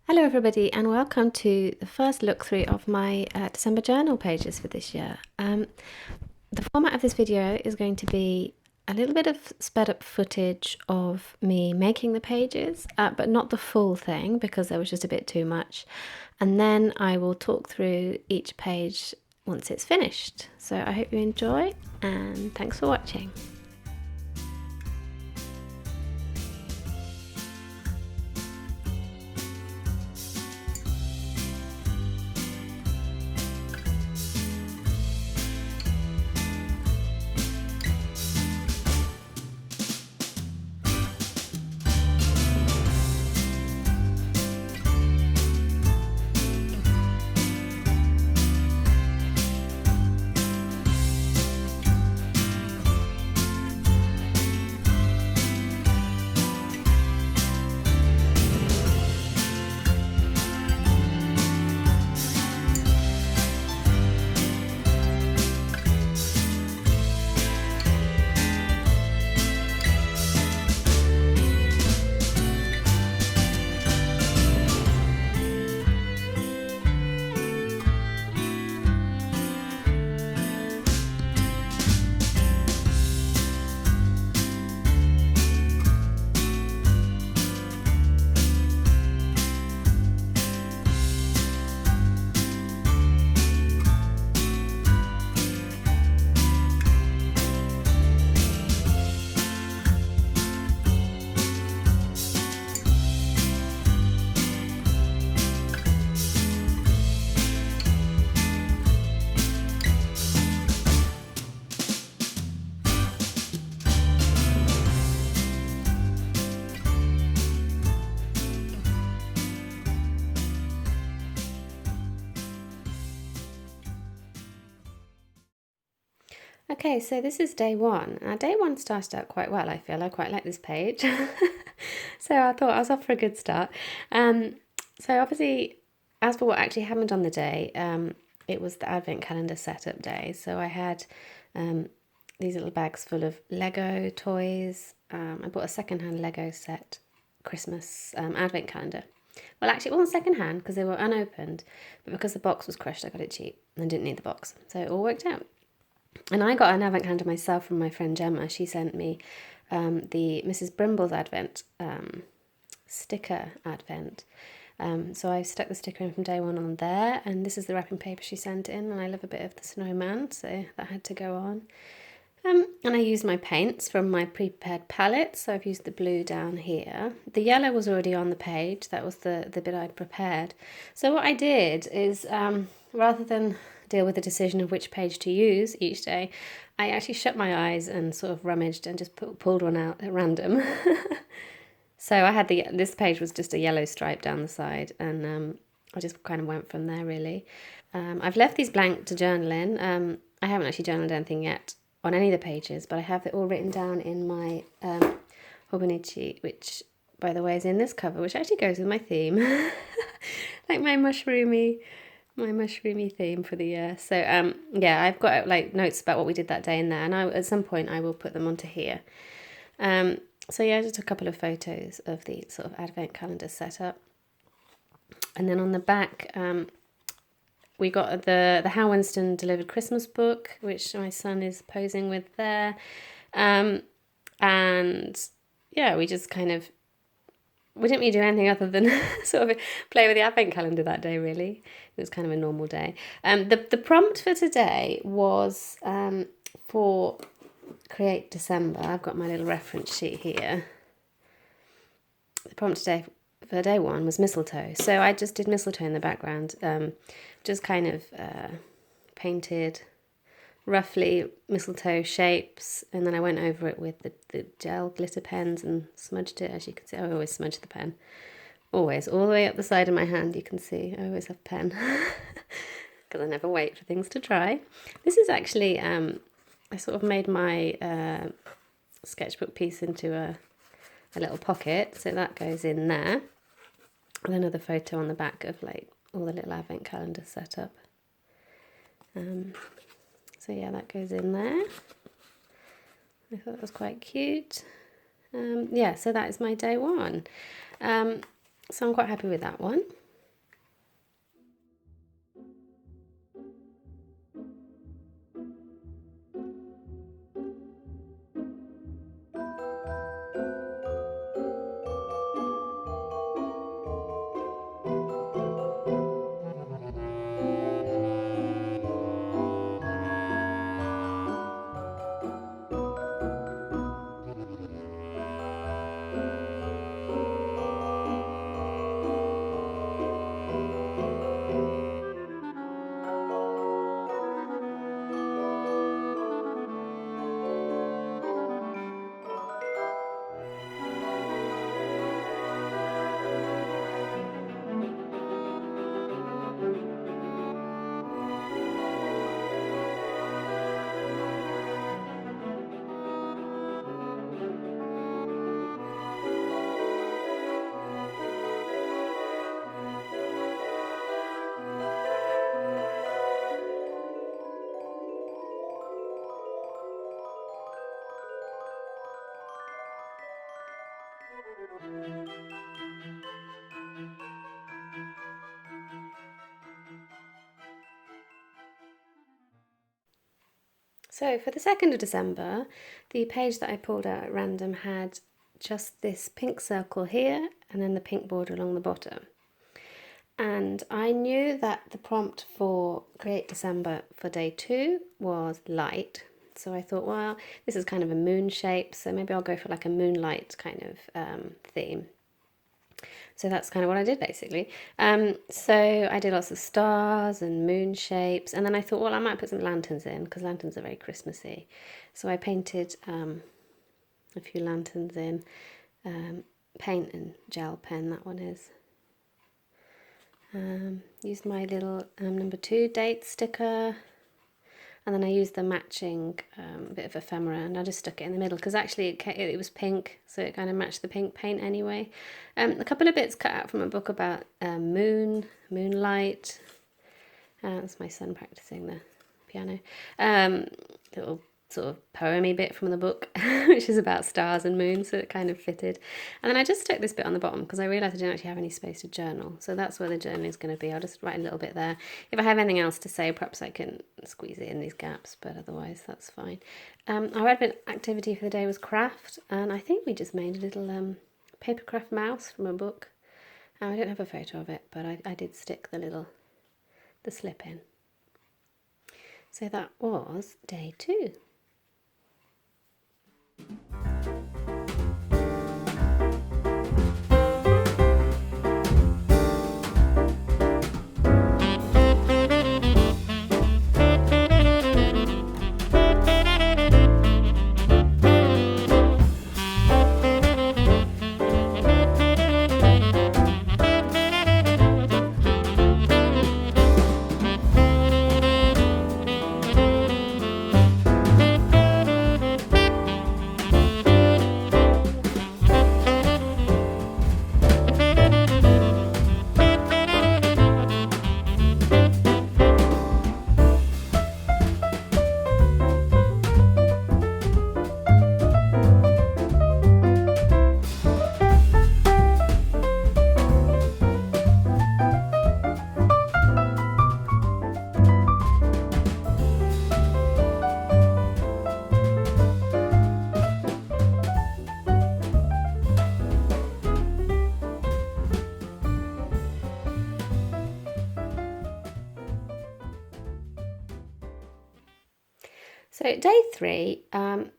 Hello everybody and welcome to the first look through of my December journal pages for this year. The format of this video is going to be a little bit of sped up footage of me making the pages, but not the full thing because there was just a bit too much. And then I will talk through each page once it's finished. So I hope you enjoy and thanks for watching. Okay, so this is day one. Now, day one started out quite well, I feel. I quite like this page. So I thought I was off for a good start. So obviously, as for what actually happened on the day, it was the Advent calendar setup day. So I had these little bags full of Lego toys. I bought a second-hand Lego set Christmas Advent calendar. Well, actually, it wasn't second-hand because they were unopened, but because the box was crushed, I got it cheap and didn't need the box. So it all worked out. And I got an Advent calendar myself from my friend Gemma. She sent me the Mrs. Brimble's Advent sticker Advent. So I stuck the sticker in from day one on there, and this is the wrapping paper she sent in, and I love a bit of the snowman, so that had to go on. And I used my paints from my pre-prepared palette, so I've used the blue down here. The yellow was already on the page, that was the bit I'd prepared. So what I did is, rather than deal with the decision of which page to use each day, I actually shut my eyes and sort of rummaged and just pulled one out at random. So I had this page was just a yellow stripe down the side, and I just kind of went from there really. I've left these blank to journal in. I haven't actually journaled anything yet on any of the pages, but I have it all written down in my Holbein Gouache, which by the way is in this cover, which actually goes with my theme. Like my mushroomy theme for the year. So yeah, I've got like notes about what we did that day in there, and at some point I will put them onto here. So yeah, just a couple of photos of the sort of Advent calendar setup, and then on the back we got the How Winston delivered Christmas book, which my son is posing with there, and yeah, we just kind of. We didn't really do anything other than sort of play with the Advent calendar that day, really. It was kind of a normal day. The prompt for today was for Create December. I've got my little reference sheet here. The prompt today for day one was mistletoe. So I just did mistletoe in the background, just kind of painted roughly mistletoe shapes, and then I went over it with the gel glitter pens and smudged it. As you can see, I always smudge the pen, always, all the way up the side of my hand. You can see I always have pen because I never wait for things to dry. This is actually I sort of made my sketchbook piece into a little pocket, so that goes in there, and another photo on the back of like all the little Advent calendar set up. So yeah, that goes in there. I thought that was quite cute. Yeah, so that is my day one. So I'm quite happy with that one. So for the 2nd of December, the page that I pulled out at random had just this pink circle here and then the pink border along the bottom. And I knew that the prompt for Create December for day 2 was light. So I thought, well, this is kind of a moon shape, so maybe I'll go for like a moonlight kind of theme. So that's kind of what I did basically. So I did lots of stars and moon shapes, and then I thought, well, I might put some lanterns in because lanterns are very Christmassy. So I painted a few lanterns in, paint and gel pen, that one is. Used my little number 2 date sticker, and then I used the matching bit of ephemera, and I just stuck it in the middle because actually it was pink, so it kind of matched the pink paint anyway. A couple of bits cut out from a book about moonlight. That's my son practicing the piano. Little sort of poemy bit from the book, which is about stars and moons, so it kind of fitted. And then I just stuck this bit on the bottom because I realised I didn't actually have any space to journal, so that's where the journal is going to be. I'll just write a little bit there. If I have anything else to say, perhaps I can squeeze it in these gaps, but otherwise that's fine. Our Advent activity for the day was craft, and I think we just made a little papercraft mouse from a book. I don't have a photo of it, but I did stick the slip in. So that was day 2. So day 3,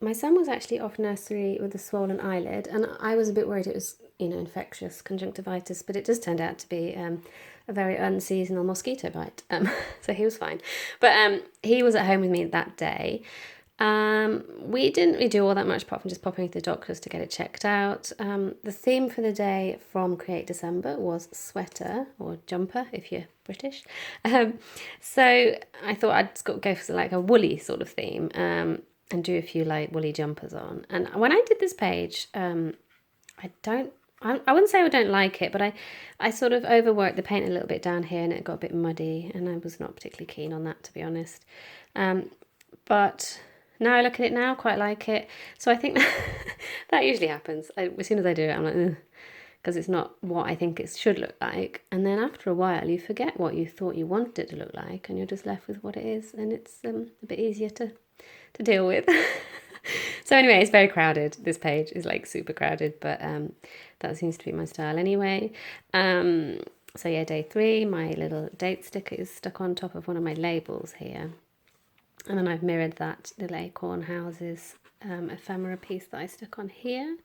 my son was actually off nursery with a swollen eyelid, and I was a bit worried it was, infectious conjunctivitis, but it just turned out to be a very unseasonal mosquito bite. So he was fine. But he was at home with me that day. We didn't really do all that much apart from just popping to the doctors to get it checked out. The theme for the day from Create December was sweater or jumper if you're British. So I thought I'd go for like a woolly sort of theme and do a few like woolly jumpers on. And when I did this page, I wouldn't say I don't like it, but I sort of overworked the paint a little bit down here and it got a bit muddy, and I was not particularly keen on that, to be honest. But now I look at it now, quite like it. So I think that usually happens. As soon as I do it, I'm like, ugh. because it's not what I think it should look like. And then after a while, you forget what you thought you wanted it to look like, and you're just left with what it is, and it's a bit easier to deal with. So anyway, it's very crowded. This page is like super crowded, but that seems to be my style anyway. So yeah, day 3, my little date sticker is stuck on top of one of my labels here. And then I've mirrored that little acorn houses ephemera piece that I stuck on here.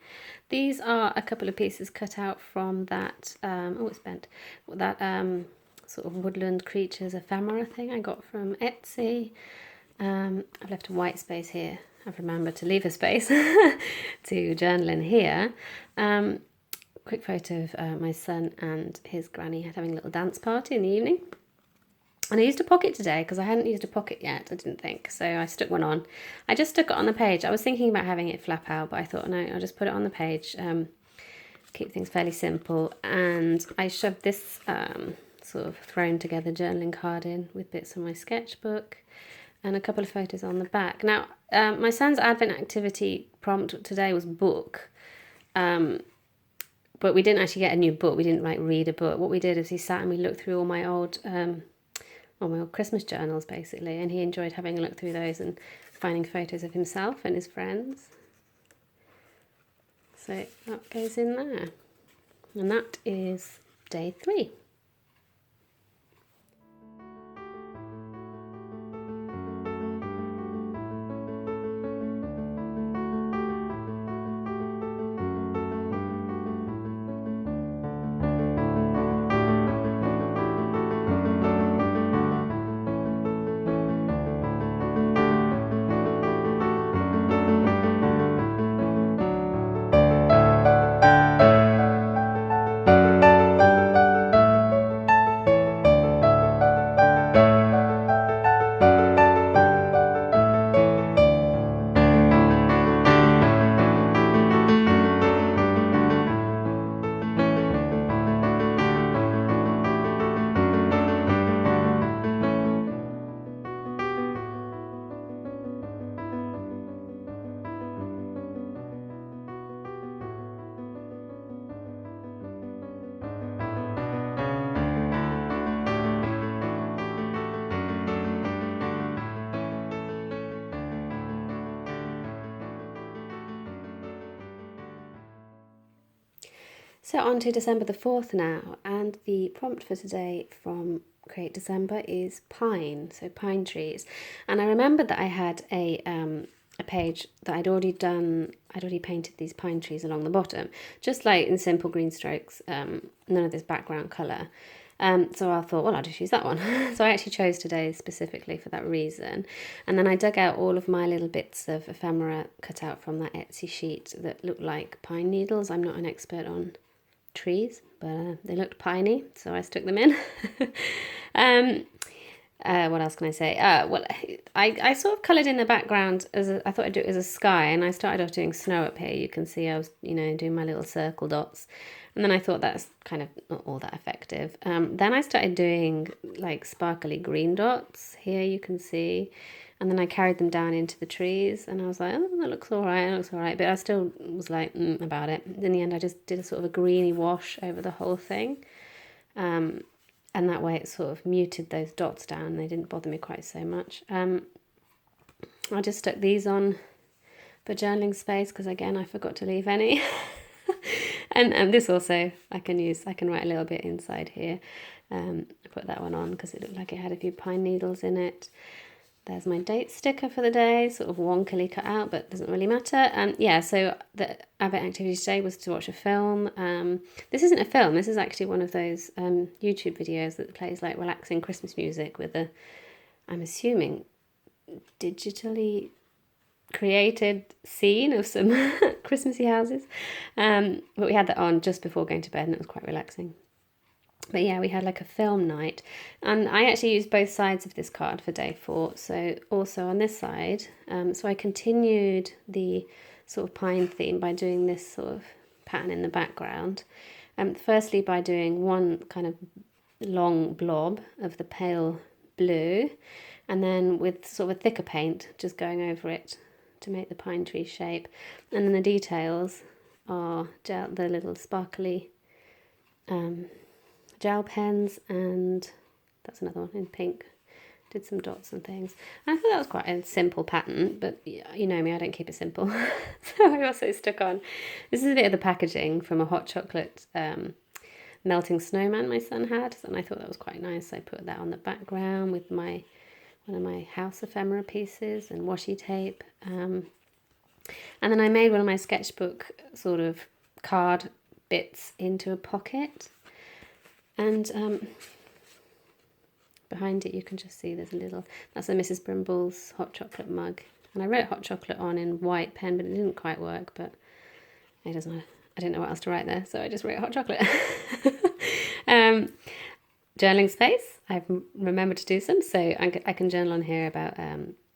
These are a couple of pieces cut out from that, oh, it's bent, that sort of woodland creatures ephemera thing I got from Etsy. I've left a white space here. I've remembered to leave a space to journal in here. Quick photo of my son and his granny having a little dance party in the evening. And I used a pocket today because I hadn't used a pocket yet, I didn't think. So I stuck one on. I just stuck it on the page. I was thinking about having it flap out, but I thought, no, I'll just put it on the page. Keep things fairly simple. And I shoved this sort of thrown together journaling card in with bits of my sketchbook and a couple of photos on the back. Now, my son's Advent activity prompt today was book. But we didn't actually get a new book. We didn't like read a book. What we did is he sat and we looked through all my old Christmas journals basically, and he enjoyed having a look through those and finding photos of himself and his friends. So that goes in there. And that is day 3. So on to December the 4th now, and the prompt for today from Create December is pine, so pine trees. And I remembered that I had a page that I'd already painted these pine trees along the bottom, just like in simple green strokes, none of this background colour. So I thought, well, I'll just use that one. So I actually chose today specifically for that reason. And then I dug out all of my little bits of ephemera cut out from that Etsy sheet that looked like pine needles. I'm not an expert on trees, but they looked piney, so I stuck them in. What else can I say? Well, I sort of coloured in the background I thought I'd do it as a sky, and I started off doing snow up here. You can see I was, doing my little circle dots, and then I thought that's kind of not all that effective. Then I started doing like sparkly green dots. Here you can see. And then I carried them down into the trees, and I was like, oh, that looks all right, But I still was like, about it. In the end, I just did a sort of a greeny wash over the whole thing. And that way it sort of muted those dots down. They didn't bother me quite so much. I just stuck these on for journaling space because, again, I forgot to leave any. And this also I can write a little bit inside here. I put that one on because it looked like it had a few pine needles in it. There's my date sticker for the day, sort of wonkily cut out, but doesn't really matter. So the Advent activity today was to watch a film. This isn't a film, this is actually one of those YouTube videos that plays like relaxing Christmas music with I'm assuming, digitally created scene of some Christmassy houses. But we had that on just before going to bed, and it was quite relaxing. But yeah, we had like a film night, and I actually used both sides of this card for day 4. So also on this side, so I continued the sort of pine theme by doing this sort of pattern in the background. Firstly by doing one kind of long blob of the pale blue, and then with sort of a thicker paint, just going over it to make the pine tree shape. And then the details are the little sparkly gel pens, and that's another one in pink. Did some dots and things. And I thought that was quite a simple pattern, but you know me, I don't keep it simple. So I also stuck on, this is a bit of the packaging from a hot chocolate melting snowman my son had, and I thought that was quite nice. I put that on the background with one of my house ephemera pieces and washi tape. And then I made one of my sketchbook sort of card bits into a pocket. And behind it you can just see there's that's a Mrs. Brimble's hot chocolate mug. And I wrote hot chocolate on in white pen, but it didn't quite work, but it doesn't matter. I didn't know what else to write there, so I just wrote hot chocolate. Journaling space, I've remembered to do some, so I can journal on here about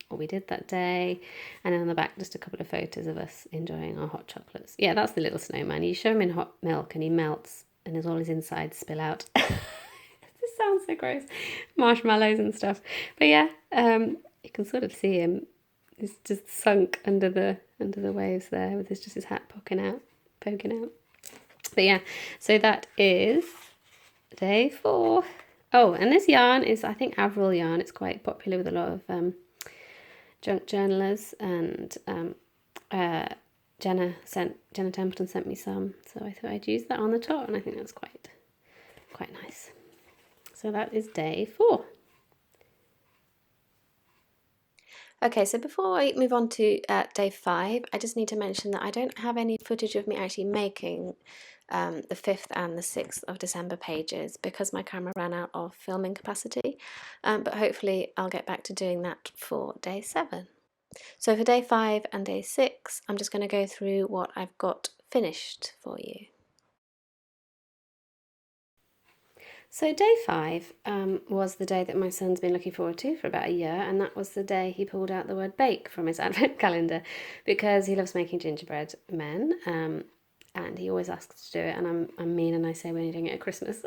what we did that day, and then on the back just a couple of photos of us enjoying our hot chocolates. Yeah, that's the little snowman. You show him in hot milk and he melts and all his insides spill out. This sounds so gross. Marshmallows and stuff. But yeah, you can sort of see him. He's just sunk under the waves there with just his hat poking out. But yeah, so that is day 4. Oh, and this yarn is, I think, Avril yarn. It's quite popular with a lot of junk journalers, and Jenna Templeton sent me some, so I thought I'd use that on the top, and I think that's quite nice. So that is day 4. Okay, so before I move on to day 5, I just need to mention that I don't have any footage of me actually making the 5th and the 6th of December pages because my camera ran out of filming capacity, but hopefully I'll get back to doing that for day 7. So for day 5 and day 6, I'm just going to go through what I've got finished for you. So day 5 was the day that my son's been looking forward to for about a year, and that was the day he pulled out the word bake from his advent calendar because he loves making gingerbread men, and he always asks to do it, and I'm mean and I say we're only doing it at Christmas.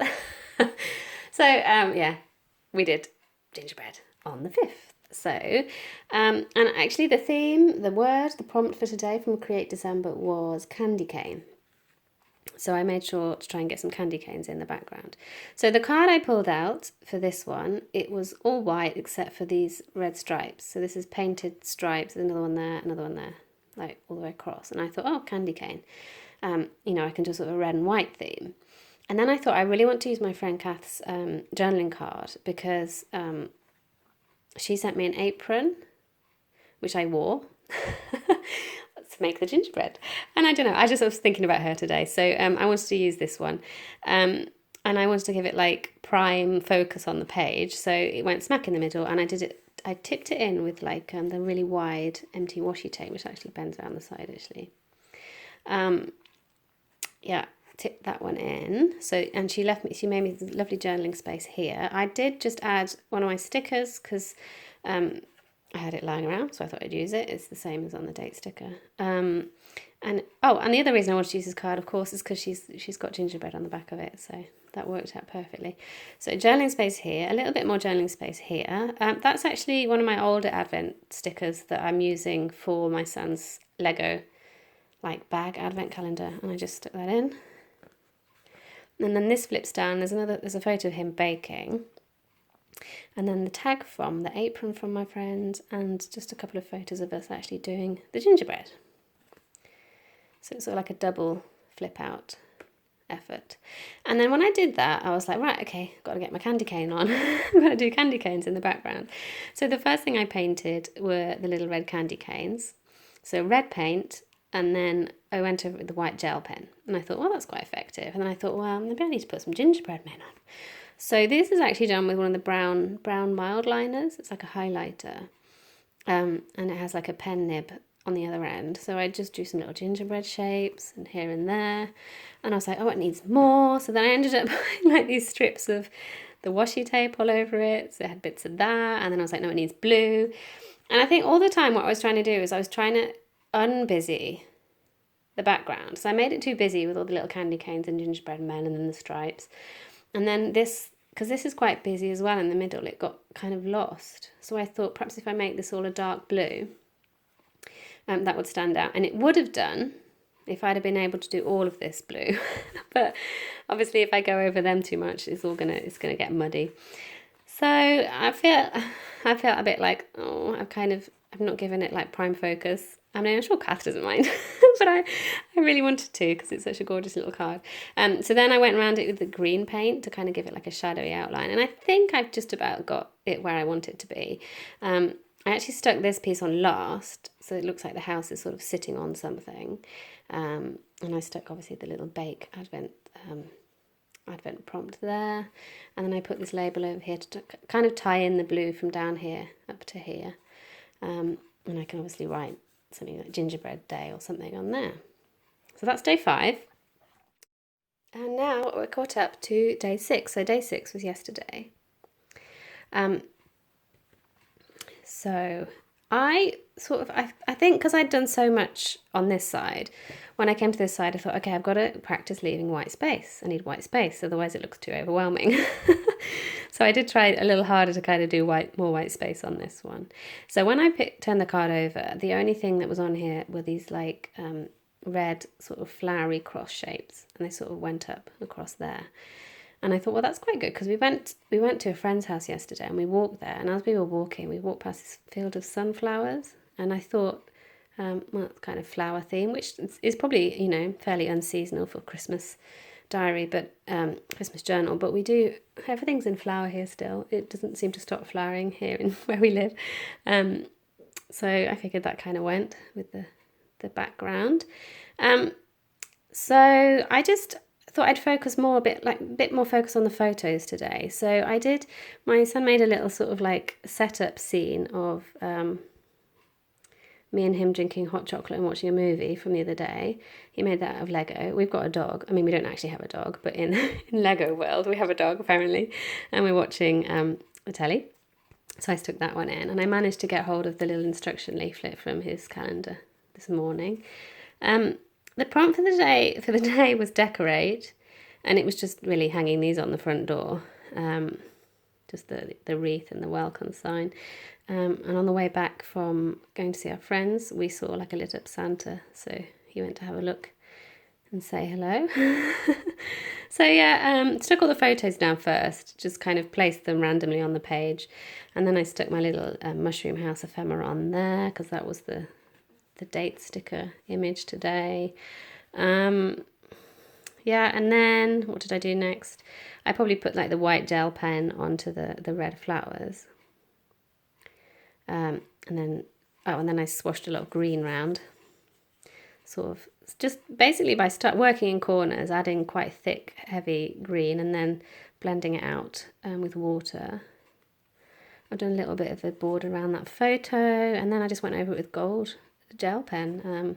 So yeah, we did gingerbread on the 5th. So, and actually the theme, the prompt for today from Create December was candy cane. So I made sure to try and get some candy canes in the background. So the card I pulled out for this one, it was all white except for these red stripes. So this is painted stripes, another one there, like all the way across. And I thought, oh, candy cane. You know, I can do sort of a red and white theme. And then I thought I really want to use my friend Kath's journaling card because she sent me an apron, which I wore. To make the gingerbread, and I don't know, I just was thinking about her today, so I wanted to use this one, and I wanted to give it like prime focus on the page, so it went smack in the middle, and I tipped it in with like the really wide empty washi tape, which actually bends around the side actually. Yeah, tipped that one in. So, and she made me this lovely journaling space here. I did just add one of my stickers because I had it lying around, so I thought I'd use it. It's the same as on the date sticker. And the other reason I wanted to use this card, of course, is because she's got gingerbread on the back of it, so that worked out perfectly. So journaling space here, a little bit more journaling space here. That's actually one of my older advent stickers that I'm using for my son's Lego bag advent calendar, and I just stuck that in. And then this flips down. There's a photo of him baking. And then the tag from the apron from my friend, and just a couple of photos of us actually doing the gingerbread. So it's sort of like a double flip out effort. And then when I did that, I was like, right, okay, got to get my candy cane on. I'm going to do candy canes in the background. So the first thing I painted were the little red candy canes. So red paint, and then I went over with the white gel pen. And I thought, well, that's quite effective. And then I thought, well, maybe I need to put some gingerbread men on. So this is actually done with one of the brown mild liners. It's like a highlighter, and it has like a pen nib on the other end. So I just drew some little gingerbread shapes and here and there, and I was like, oh, it needs more. So then I ended up putting like these strips of the washi tape all over it. So it had bits of that, and then I was like, no, it needs blue. And I think all the time what I was trying to do is I was trying to unbusy the background. So I made it too busy with all the little candy canes and gingerbread men and then the stripes. And then this, because this is quite busy as well in the middle, it got kind of lost. So I thought perhaps if I make this all a dark blue, that would stand out. And it would have done if I'd have been able to do all of this blue. But obviously if I go over them too much, it's gonna get muddy. So I feel a bit like, oh, I've not given it like prime focus. I mean, I'm sure Kath doesn't mind, but I really wanted to because it's such a gorgeous little card. So then I went around it with the green paint to kind of give it like a shadowy outline, and I think I've just about got it where I want it to be. I actually stuck this piece on last, so it looks like the house is sort of sitting on something. And I stuck obviously the little bake advent prompt there, and then I put this label over here to kind of tie in the blue from down here up to here, and I can obviously write something like gingerbread day or something on there. So that's day 5, and now we're caught up to day 6. So day 6 was yesterday. So I think because I'd done so much on this side, when I came to this side I thought, okay, I've got to practice leaving white space. I need white space, otherwise it looks too overwhelming. So I did try a little harder to kind of do more white space on this one. So when I turned the card over, the only thing that was on here were these like red sort of flowery cross shapes, and they sort of went up across there. And I thought, well, that's quite good, because we went to a friend's house yesterday and we walked there, and as we were walking, we walked past this field of sunflowers, and I thought, well, it's kind of flower theme, which is probably, you know, fairly unseasonal for Christmas diary, but Christmas journal, but everything's in flower here still. It doesn't seem to stop flowering here in where we live. So I figured that kind of went with the background. So I just thought I'd focus a bit more focus on the photos today. So my son made a little sort of like setup scene of me and him drinking hot chocolate and watching a movie from the other day. He made that out of Lego. We've got a dog. I mean, we don't actually have a dog, but in Lego world, we have a dog apparently. And we're watching the telly. So I stuck that one in, and I managed to get hold of the little instruction leaflet from his calendar this morning. The prompt for the day was decorate, and it was just really hanging these on the front door, just the wreath and the welcome sign. And on the way back from going to see our friends, we saw like a lit up Santa, so he went to have a look and say hello. So yeah, stuck all the photos down first, just kind of placed them randomly on the page, and then I stuck my little mushroom house ephemera on there, because that was the date sticker image today. Yeah, and then what did I do next? I probably put like the white gel pen onto the red flowers. And then I swashed a lot of green round, sort of just basically by working in corners, adding quite thick, heavy green, and then blending it out with water. I've done a little bit of a border around that photo, and then I just went over it with gold gel pen,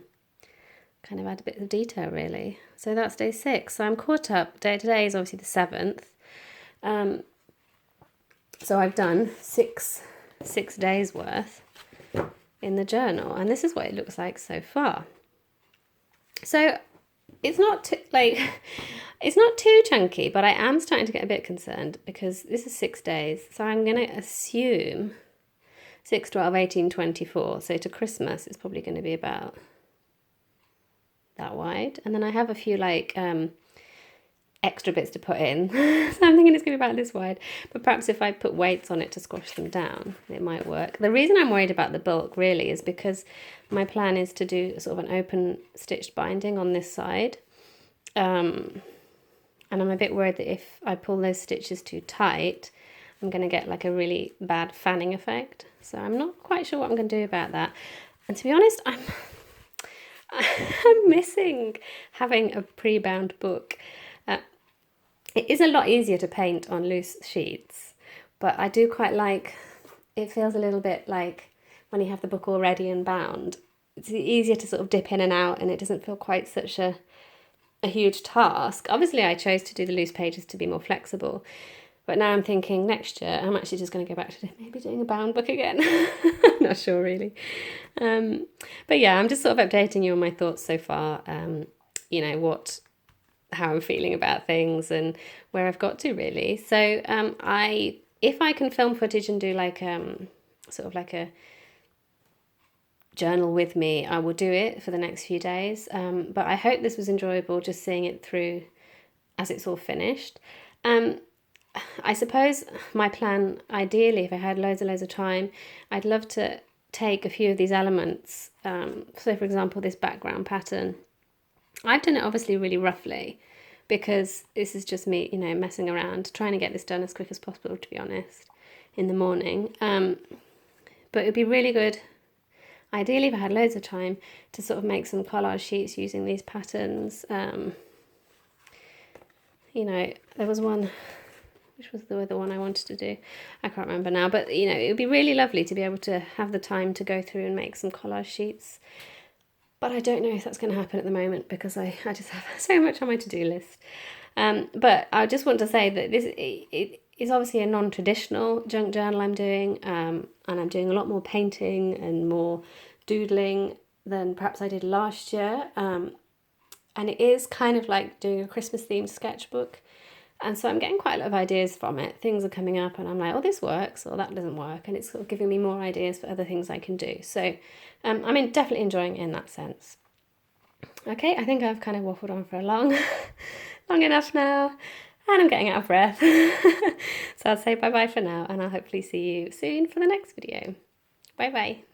kind of add a bit of detail really. So that's day 6. So I'm caught up. Today is obviously the 7th. So I've done six days worth in the journal, and this is what it looks like so far. So it's not it's not too chunky, but I am starting to get a bit concerned because this is 6 days. So I'm going to assume 6, 12, 18, 24. So to Christmas, it's probably going to be about that wide. And then I have a few like extra bits to put in. So I'm thinking it's going to be about this wide. But perhaps if I put weights on it to squash them down, it might work. The reason I'm worried about the bulk really is because my plan is to do sort of an open stitched binding on this side. And I'm a bit worried that if I pull those stitches too tight, I'm going to get like a really bad fanning effect. So I'm not quite sure what I'm going to do about that. And to be honest, I'm missing having a pre-bound book. It is a lot easier to paint on loose sheets, but I do quite like, it feels a little bit like when you have the book already and bound, it's easier to sort of dip in and out, and it doesn't feel quite such a huge task. Obviously I chose to do the loose pages to be more flexible, but now I'm thinking next year I'm actually just going to go back to maybe doing a bound book again. I'm not sure really. But yeah, I'm just sort of updating you on my thoughts so far, how I'm feeling about things and where I've got to really. So if I can film footage and do like sort of like a journal with me, I will do it for the next few days. But I hope this was enjoyable, just seeing it through as it's all finished. I suppose my plan, ideally, if I had loads of time, I'd love to take a few of these elements. So, for example, this background pattern. I've done it obviously really roughly because this is just me, messing around, trying to get this done as quick as possible, to be honest, in the morning. But it'd be really good, ideally, if I had loads of time, to sort of make some collage sheets using these patterns. There was one, which was the other one I wanted to do? I can't remember now, but it would be really lovely to be able to have the time to go through and make some collage sheets. But I don't know if that's going to happen at the moment because I just have so much on my to-do list. But I just want to say that this it is obviously a non-traditional junk journal I'm doing, and I'm doing a lot more painting and more doodling than perhaps I did last year. And it is kind of like doing a Christmas themed sketchbook. And so I'm getting quite a lot of ideas from it. Things are coming up and I'm like, oh, this works or that doesn't work. And it's sort of giving me more ideas for other things I can do. So I'm definitely enjoying it in that sense. Okay, I think I've kind of waffled on for long enough now. And I'm getting out of breath. So I'll say bye-bye for now and I'll hopefully see you soon for the next video. Bye-bye.